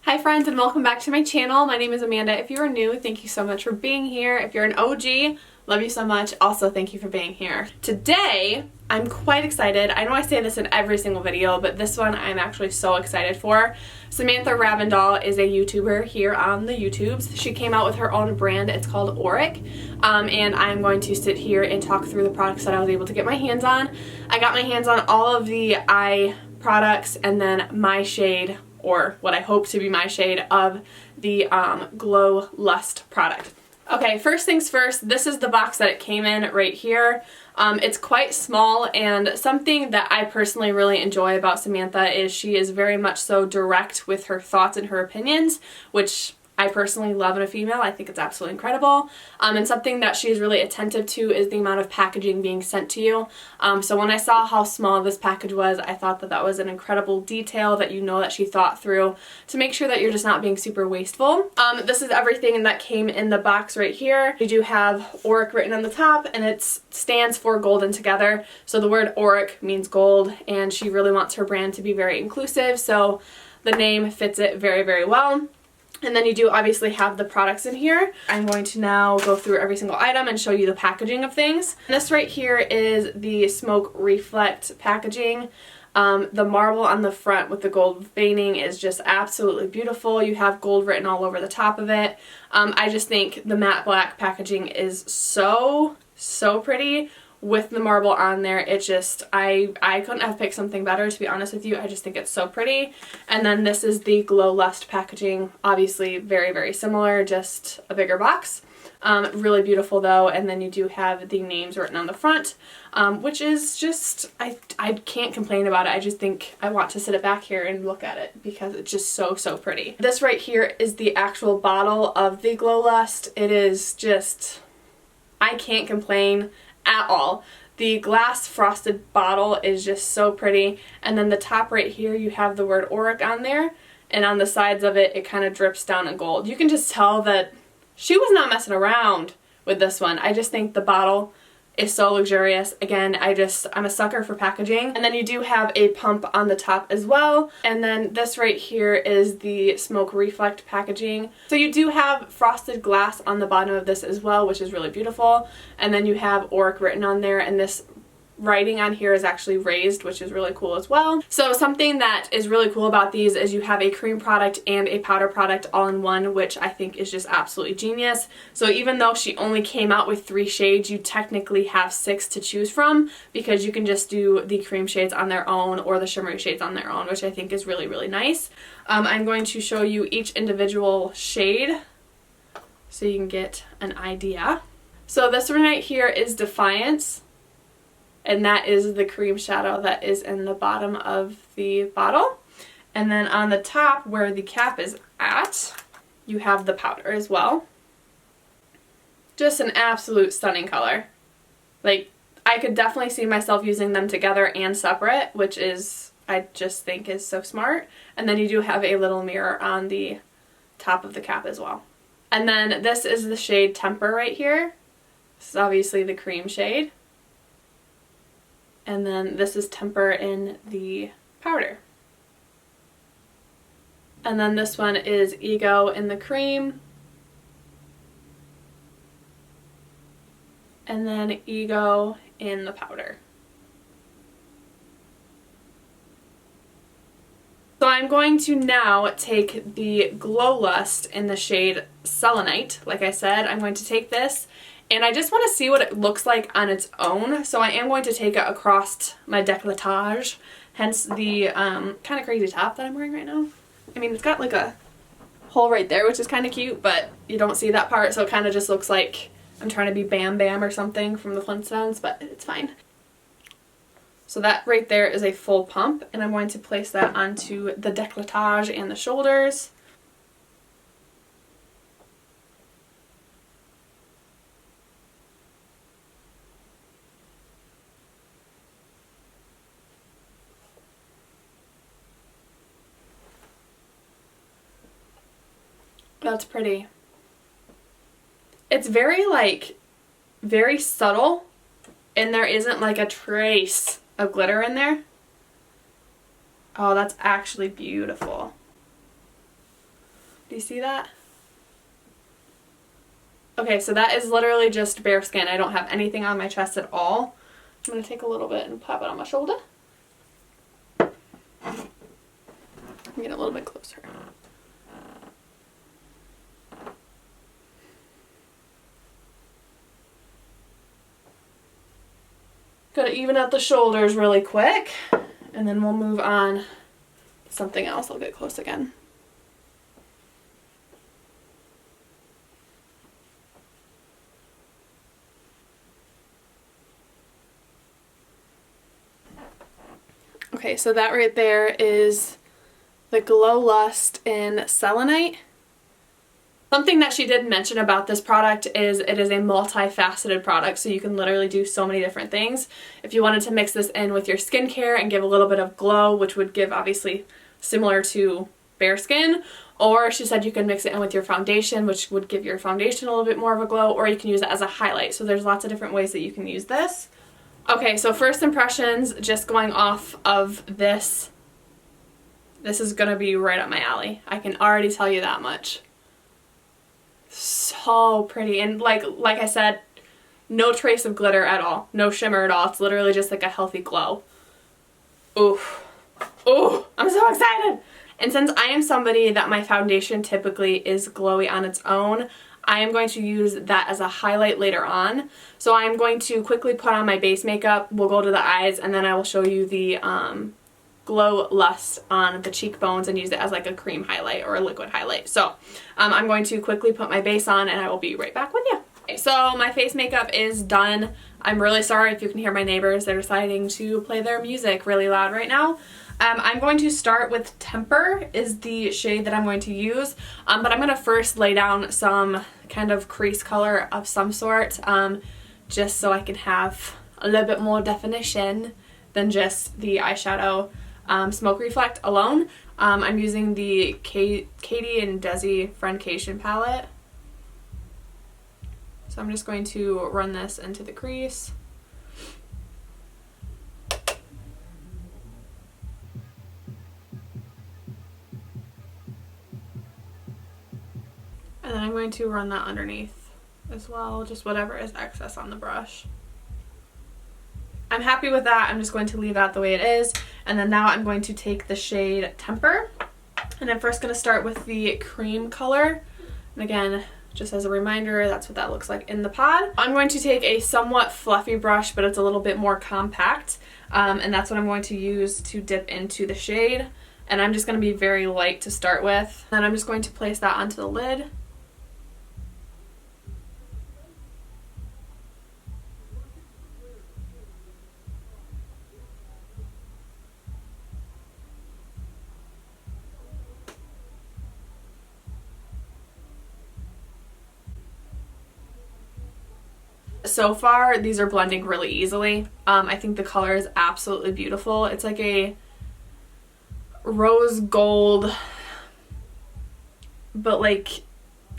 Hi friends, and welcome back to my channel. My name is Amanda. If you are new, thank you so much for being here. If you're an OG, love you so much. Also, thank you for being here. Today, I'm quite excited. I know I say this in every single video, but this one I'm actually so excited for. Samantha Ravindal is a YouTuber here on the YouTubes. She came out with her own brand. It's called Auric, and I'm going to sit here and talk through the products that I was able to get my hands on. I got my hands on all of the eye products and then my shade, or what I hope to be my shade, of the Glow Lust product. Okay, first things first, this is the box that it came in right here. It's quite small, and something that I personally really enjoy about Samantha is she is very much so direct with her thoughts and her opinions, which I personally love in a female. I think it's absolutely incredible. And something that she is really attentive to is the amount of packaging being sent to you. So when I saw how small this package was, I thought that that was an incredible detail that you know that she thought through to make sure that you're just not being super wasteful. This is everything that came in the box right here. We do have Auric written on the top, and it stands for Golden Together. So the word Auric means gold, and she really wants her brand to be very inclusive, so the name fits it very, very well. And then you do obviously have the products in here. I'm going to now go through every single item and show you the packaging of things. And this right here is the Smoke Reflect packaging. The marble on the front with the gold veining is just absolutely beautiful. You have gold written all over the top of it. I just think the matte black packaging is so pretty. With the marble on there, it just, I couldn't have picked something better, to be honest with you. I just think it's so pretty. And then this is the Glow Lust packaging. Obviously very, very similar, just a bigger box. Really beautiful though. And then you do have the names written on the front, which is just, I can't complain about it. I just think I want to sit it back here and look at it because it's just so pretty. This right here is the actual bottle of the Glow Lust. It is just, I can't complain at all. The glass frosted bottle is just so pretty, and then the top right here you have the word Auric on there, and on the sides of it, it kind of drips down in gold. You can just tell that she was not messing around with this one. I just think the bottle is so luxurious. Again, I'm a sucker for packaging. And then you do have a pump on the top as well. And then this right here is the Smoke Reflect packaging. So you do have frosted glass on the bottom of this as well, which is really beautiful. And then you have Auric written on there, and this writing on here is actually raised, which is really cool as well. So something that is really cool about these is you have a cream product and a powder product all in one, which I think is just absolutely genius. So even though she only came out with 3 shades, you technically have 6 to choose from, because you can just do the cream shades on their own or the shimmery shades on their own, which I think is really nice. I'm going to show you each individual shade so you can get an idea. So this one right here is Defiance, and that is the cream shadow that is in the bottom of the bottle. And then on the top where the cap is at, you have the powder as well. Just an absolute stunning color. Like, I could definitely see myself using them together and separate, which is, I just think is so smart. And then you do have a little mirror on the top of the cap as well. And then this is the shade Temper right here. This is obviously the cream shade. And then this is Temper in the powder. And then this one is Ego in the cream. And then Ego in the powder. So I'm going to now take the Glow Lust in the shade Selenite. Like I said, I'm going to take this, and I just want to see what it looks like on its own. So I am going to take it across my décolletage, hence the kind of crazy top that I'm wearing right now. I mean, it's got like a hole right there, which is kind of cute, but you don't see that part, so it kind of just looks like I'm trying to be Bam Bam or something from the Flintstones, but it's fine. So that right there is a full pump, and I'm going to place that onto the décolletage and the shoulders. That's pretty. It's very very subtle, and there isn't like a trace of glitter in there. Oh, that's actually beautiful. Do you see that? Okay, so that is literally just bare skin. I don't have anything on my chest at all. I'm going to take a little bit and pop it on my shoulder. Get a little bit closer. Gotta even out the shoulders really quick, and then we'll move on to something else. I'll get close again. Okay, so that right there is the Glow Lust in Selenite. Something that she did mention about this product is it is a multifaceted product, so you can literally do so many different things. If you wanted to mix this in with your skincare and give a little bit of glow, which would give obviously similar to bare skin, or she said you can mix it in with your foundation, which would give your foundation a little bit more of a glow, or you can use it as a highlight. So there's lots of different ways that you can use this. Okay, so first impressions, just going off of this is gonna be right up my alley. I can already tell you that much. So pretty, and like I said, no trace of glitter at all, no shimmer at all. It's literally just like a healthy glow. Oof. Ooh, I'm so excited. And since I am somebody that my foundation typically is glowy on its own, I am going to use that as a highlight later on. So I'm going to quickly put on my base makeup. We'll go to the eyes, and then I will show you the Glow Lust on the cheekbones and use it as like a cream highlight or a liquid highlight. So I'm going to quickly put my base on, and I will be right back with you. Okay, so my face makeup is done. I'm really sorry if you can hear my neighbors. They're deciding to play their music really loud right now. I'm going to start with Temper is the shade that I'm going to use, but I'm going to first lay down some kind of crease color of some sort, just so I can have a little bit more definition than just the eyeshadow Smoke Reflect alone. I'm using the Katie and Desi Friendcation palette. So I'm just going to run this into the crease. And then I'm going to run that underneath as well, just whatever is excess on the brush. I'm happy with that. I'm just going to leave that the way it is. And then now I'm going to take the shade Temper. And I'm first going to start with the cream color. And again, just as a reminder, that's what that looks like in the pod. I'm going to take a somewhat fluffy brush, but it's a little bit more compact. And that's what I'm going to use to dip into the shade. And I'm just going to be very light to start with. Then I'm just going to place that onto the lid. So far, these are blending really easily. I think the color is absolutely beautiful. It's like a rose gold, but like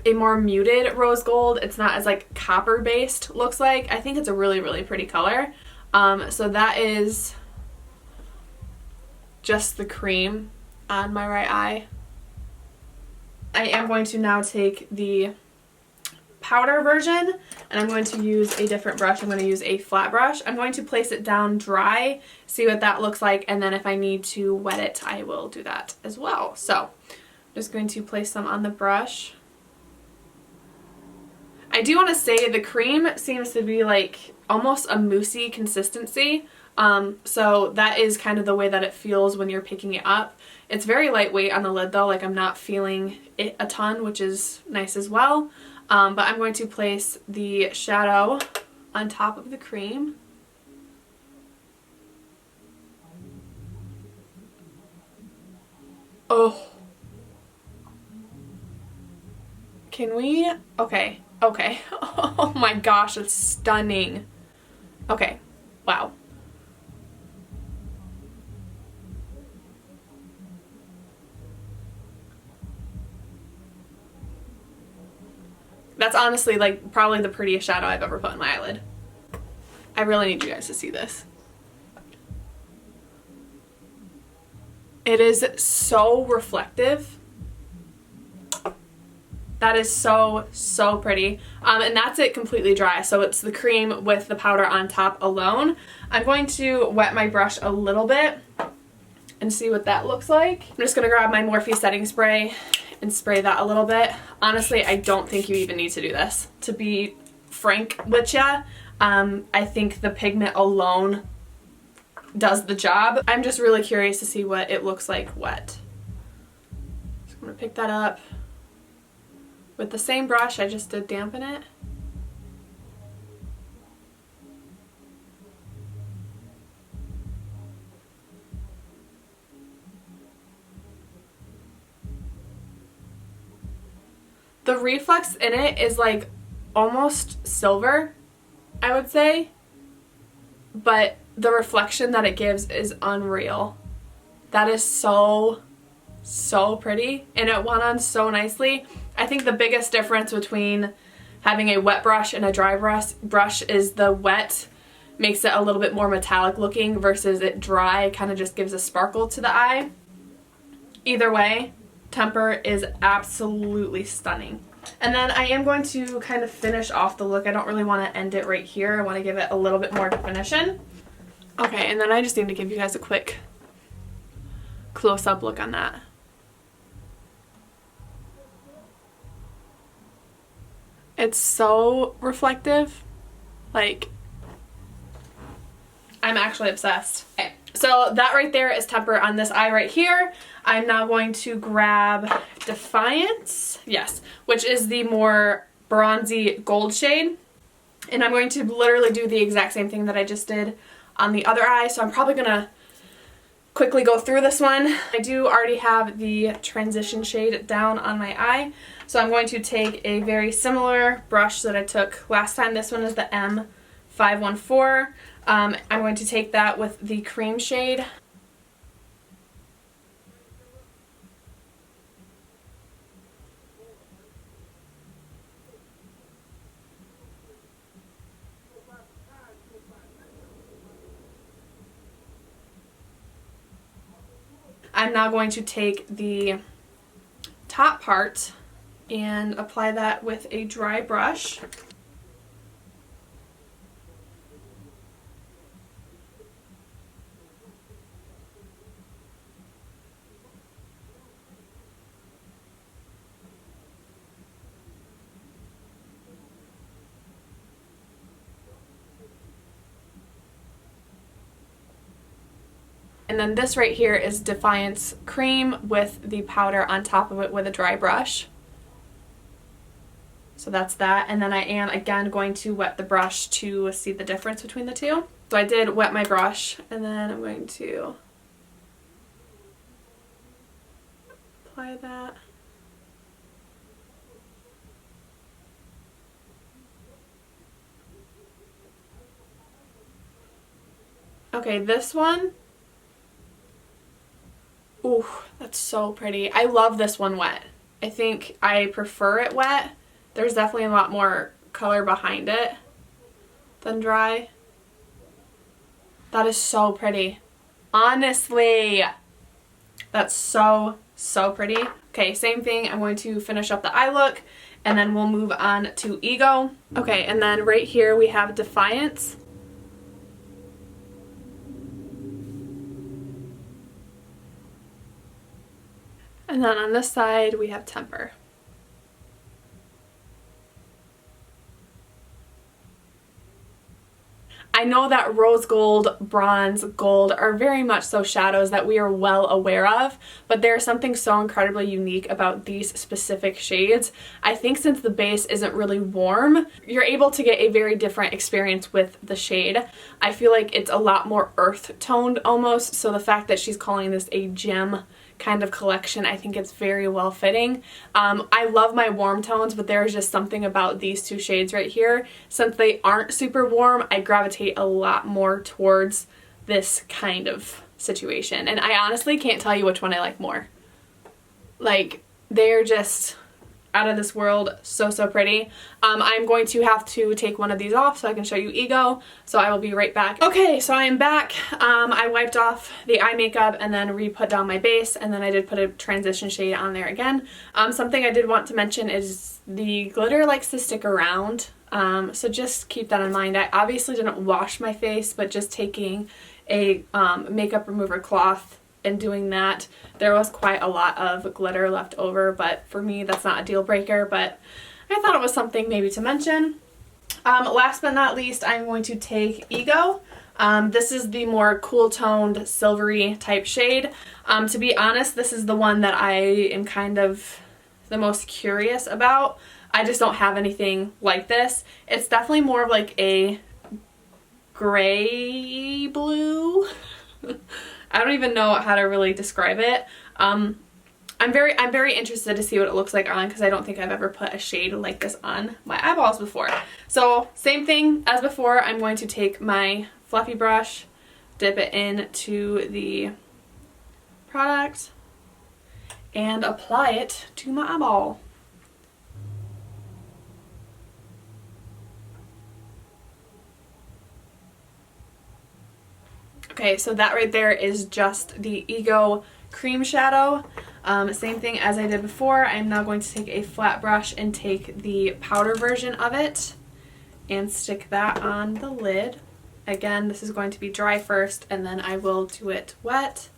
a more muted rose gold. It's not as like copper based looks like. I think it's a really, really pretty color. So that is just the cream on my right eye. I am going to now take the powder version, and I'm going to use a different brush. I'm going to use a flat brush. I'm going to place it down dry, see what that looks like, and then if I need to wet it, I will do that as well. So I'm just going to place some on the brush. I do want to say the cream seems to be like almost a moussey consistency. So that is kind of the way that it feels when you're picking it up. It's very lightweight on the lid though, like I'm not feeling it a ton, which is nice as well. But I'm going to place the shadow on top of the cream. Oh. Can we? Okay. Okay. Oh my gosh, it's stunning. Okay. Wow. That's honestly like probably the prettiest shadow I've ever put in my eyelid. I really need you guys to see this. It is so reflective. That is so, so pretty. And that's it completely dry. So it's the cream with the powder on top alone. I'm going to wet my brush a little bit and see what that looks like. I'm just gonna grab my Morphe setting spray and spray that a little bit. Honestly, I don't think you even need to do this. To be frank with ya, I think the pigment alone does the job. I'm just really curious to see what it looks like wet. So I'm gonna pick that up. With the same brush, I just did dampen it. The reflex in it is like almost silver, I would say, but the reflection that it gives is unreal. That is so, so pretty, and it went on so nicely. I think the biggest difference between having a wet brush and a dry brush is the wet makes it a little bit more metallic looking versus it dry kind of just gives a sparkle to the eye. Either way, Temper is absolutely stunning. And then I am going to kind of finish off the look. I don't really want to end it right here. I want to give it a little bit more definition. Okay, and then I just need to give you guys a quick close-up look on that. It's so reflective. Like, I'm actually obsessed. Okay, so that right there is Temper on this eye right here. I'm now going to grab Defiance, yes, which is the more bronzy gold shade. And I'm going to literally do the exact same thing that I just did on the other eye. So I'm probably gonna quickly go through this one. I do already have the transition shade down on my eye. So I'm going to take a very similar brush that I took last time. This one is the M514. I'm going to take that with the cream shade. I'm now going to take the top part and apply that with a dry brush. And then this right here is Defiance cream with the powder on top of it with a dry brush. So that's that. And then I am again going to wet the brush to see the difference between the two. So I did wet my brush, and then I'm going to apply that. Okay, this one. Ooh, that's so pretty. I love this one wet. I think I prefer it wet. There's definitely a lot more color behind it than dry. That is so pretty. Honestly, that's so, so pretty. Okay, same thing. I'm going to finish up the eye look, and then we'll move on to Ego. Okay, and then right here we have Defiance. And then on this side, we have Temper. I know that rose gold, bronze gold are very much so shadows that we are well aware of, but there's something so incredibly unique about these specific shades. I think since the base isn't really warm, you're able to get a very different experience with the shade. I feel like it's a lot more earth toned almost, so the fact that she's calling this a gem kind of collection, I think it's very well fitting. I love my warm tones, but there's just something about these two shades right here. Since they aren't super warm, I gravitate a lot more towards this kind of situation. And I honestly can't tell you which one I like more. Like, they're just out of this world. So, so pretty. I'm going to have to take one of these off so I can show you Ego. So I will be right back. Okay, so I am back. I wiped off the eye makeup and then re-put down my base, and then I did put a transition shade on there again. Something I did want to mention is the glitter likes to stick around. So just keep that in mind. I obviously didn't wash my face, but just taking a makeup remover cloth and doing that, there was quite a lot of glitter left over, but for me that's not a deal breaker, but I thought it was something maybe to mention. Last but not least, I'm going to take Ego. This is the more cool toned silvery type shade. To be honest, this is the one that I am kind of the most curious about. I just don't have anything like this. It's definitely more of like a gray blue. I don't even know how to really describe it. I'm very interested to see what it looks like on, because I don't think I've ever put a shade like this on my eyeballs before. So same thing as before, I'm going to take my fluffy brush, dip it into the product, and apply it to my eyeball. Okay, so that right there is just the Ego cream shadow. Same thing as I did before. I'm now going to take a flat brush and take the powder version of it and stick that on the lid. Again, this is going to be dry first, and then I will do it wet.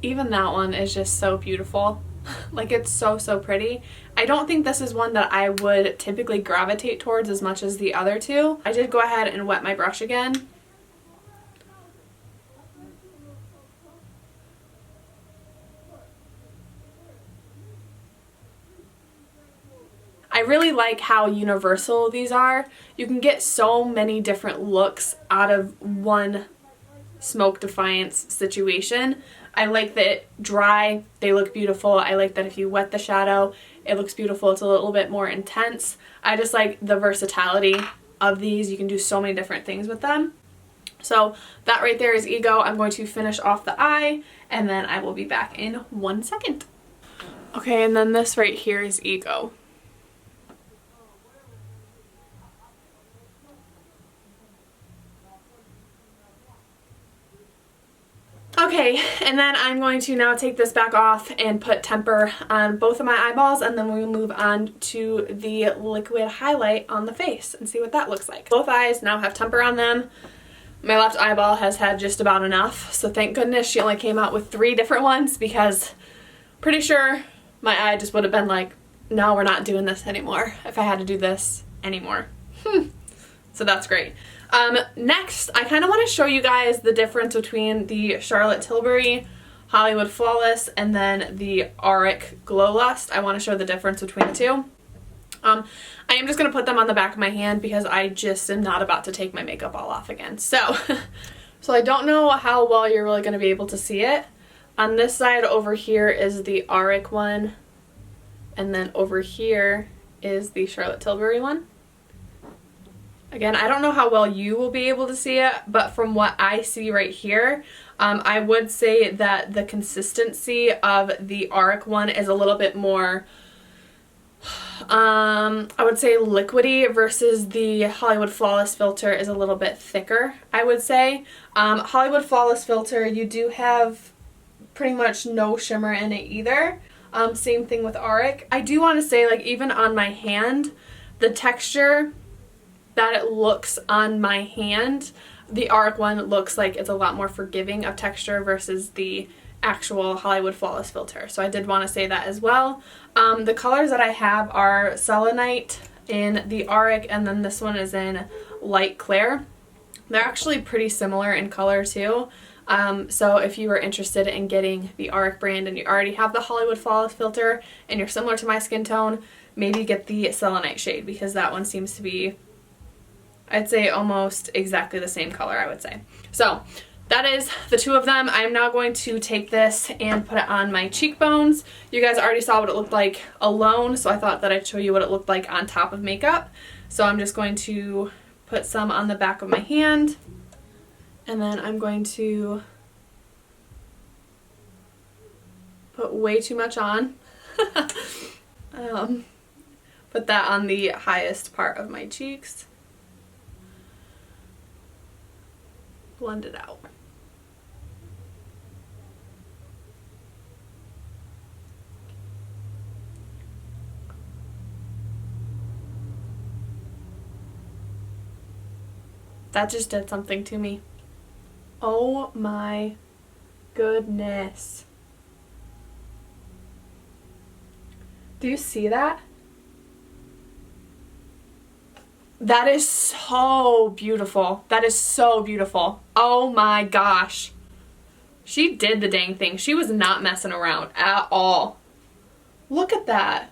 Even that one is just so beautiful. Like, it's so, so pretty. I don't think this is one that I would typically gravitate towards as much as the other two. I did go ahead and wet my brush again. I really like how universal these are. You can get so many different looks out of one Smoke Defiance situation. I like that dry, they look beautiful. I like that if you wet the shadow, it looks beautiful. It's a little bit more intense. I just like the versatility of these. You can do so many different things with them. So that right there is Ego. I'm going to finish off the eye, and then I will be back in 1 second. Okay, and then this right here is Ego. Okay, and then I'm going to now take this back off and put temper on both of my eyeballs, and then we'll move on to the liquid highlight on the face and see what that looks like. Both eyes now have temper on them. My left eyeball has had just about enough, so thank goodness she only came out with 3 different ones, because pretty sure my eye just would have been like, no, we're not doing this anymore if I had to do this anymore. So that's great. Next, I kind of want to show you guys the difference between the Charlotte Tilbury Hollywood Flawless and then the Auric Glow Lust. I want to show the difference between the two. I am just going to put them on the back of my hand because I just am not about to take my makeup all off again. So I don't know how well you're really going to be able to see it. On this side over here is the Auric one, and then over here is the Charlotte Tilbury one. Again, I don't know how well you will be able to see it, but from what I see right here, I would say that the consistency of the Auric one is a little bit more, I would say liquidy, versus the Hollywood Flawless filter is a little bit thicker, I would say. Hollywood Flawless filter, you do have pretty much no shimmer in it either. Same thing with Auric. I do want to say, like, even on my hand, the texture that it looks on my hand, the Auric one looks like it's a lot more forgiving of texture versus the actual Hollywood Flawless filter. So I did want to say that as well. The colors that I have are Selenite in the Auric, and then this one is in Light Clair. They're actually pretty similar in color too. So if you were interested in getting the Auric brand and you already have the Hollywood Flawless filter and you're similar to my skin tone, maybe get the Selenite shade, because that one seems to be, I'd say, almost exactly the same color, I would say. So that is the two of them. I'm now going to take this and put it on my cheekbones. You guys already saw what it looked like alone, so I thought that I'd show you what it looked like on top of makeup. So I'm just going to put some on the back of my hand, and then I'm going to put way too much on. Put that on the highest part of my cheeks. Blend it out. That just did something to me. Oh my goodness. Do you see that? That is so beautiful. That is so beautiful. Oh my gosh. She did the dang thing. She was not messing around at all. Look at that.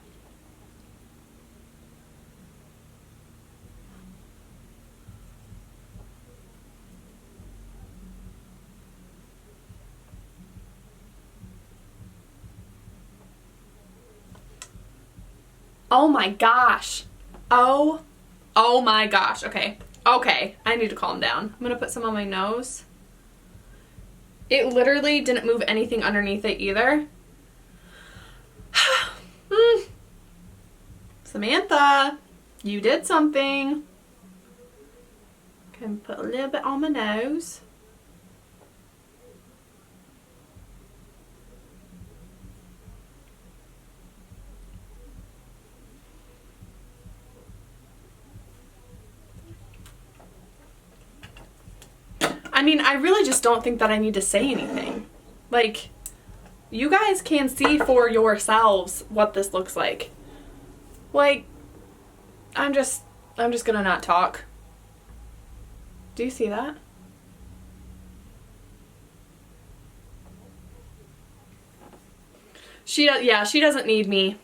Oh my gosh. Oh my gosh. Okay. Okay. I need to calm down. I'm gonna put some on my nose. It literally didn't move anything underneath it either. Samantha, you did something. Can put a little bit on my nose. I mean, I really just don't think that I need to say anything. Like, you guys can see for yourselves what this looks like. Like, I'm just gonna not talk. Do you see that? She doesn't need me.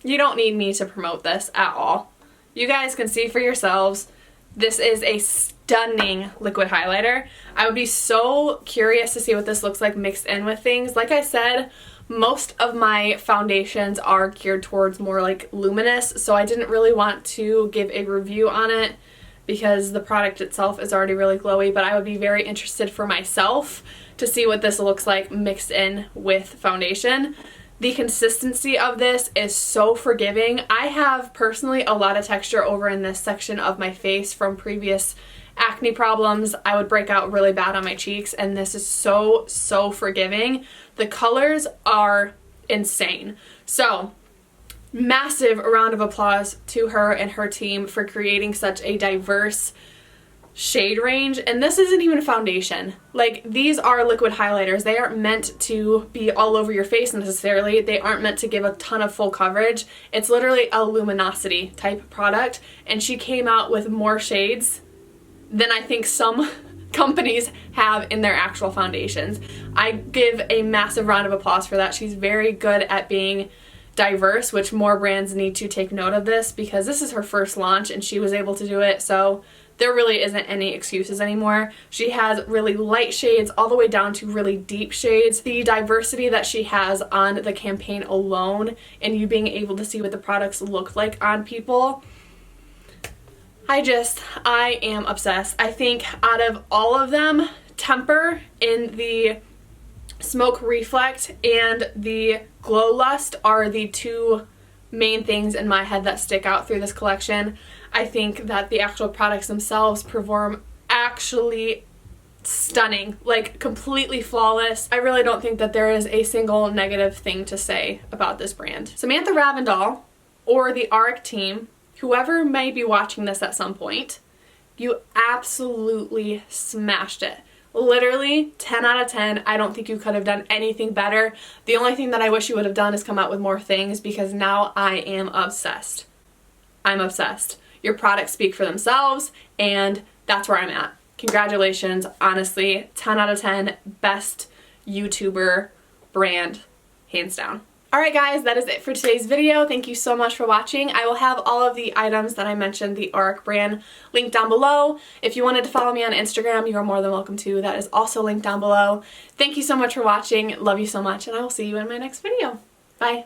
You don't need me to promote this at all. You guys can see for yourselves. This is a stunning liquid highlighter. I would be so curious to see what this looks like mixed in with things. Like I said, most of my foundations are geared towards more like luminous, so I didn't really want to give a review on it because the product itself is already really glowy, but I would be very interested for myself to see what this looks like mixed in with foundation. The consistency of this is so forgiving. I have personally a lot of texture over in this section of my face from previous acne problems. I would break out really bad on my cheeks, and this is so forgiving. The colors are insane. So, massive round of applause to her and her team for creating such a diverse shade range. And this isn't even foundation. Like, these are liquid highlighters. They aren't meant to be all over your face necessarily. They aren't meant to give a ton of full coverage. It's literally a luminosity type product, and she came out with more shades than I think some companies have in their actual foundations. I give a massive round of applause for that. She's very good at being diverse, which more brands need to take note of this, because this is her first launch and she was able to do it. So there really isn't any excuses anymore. She has really light shades all the way down to really deep shades. The diversity that she has on the campaign alone, and you being able to see what the products look like on people, I am obsessed. I think out of all of them, Temper in the Smoke Reflect and the Glow Lust are the two main things in my head that stick out through this collection. I think that the actual products themselves perform actually stunning, like completely flawless. I really don't think that there is a single negative thing to say about this brand. Samantha Ravndal or the Auric team, whoever may be watching this at some point, you absolutely smashed it. Literally 10 out of 10. I don't think you could have done anything better. The only thing that I wish you would have done is come out with more things, because now I am obsessed. I'm obsessed. Your products speak for themselves, and that's where I'm at. Congratulations. Honestly, 10 out of 10. Best YouTuber brand, hands down. Alright guys, that is it for today's video. Thank you so much for watching. I will have all of the items that I mentioned, the Auric brand, linked down below. If you wanted to follow me on Instagram, you are more than welcome to. That is also linked down below. Thank you so much for watching. Love you so much, and I will see you in my next video. Bye.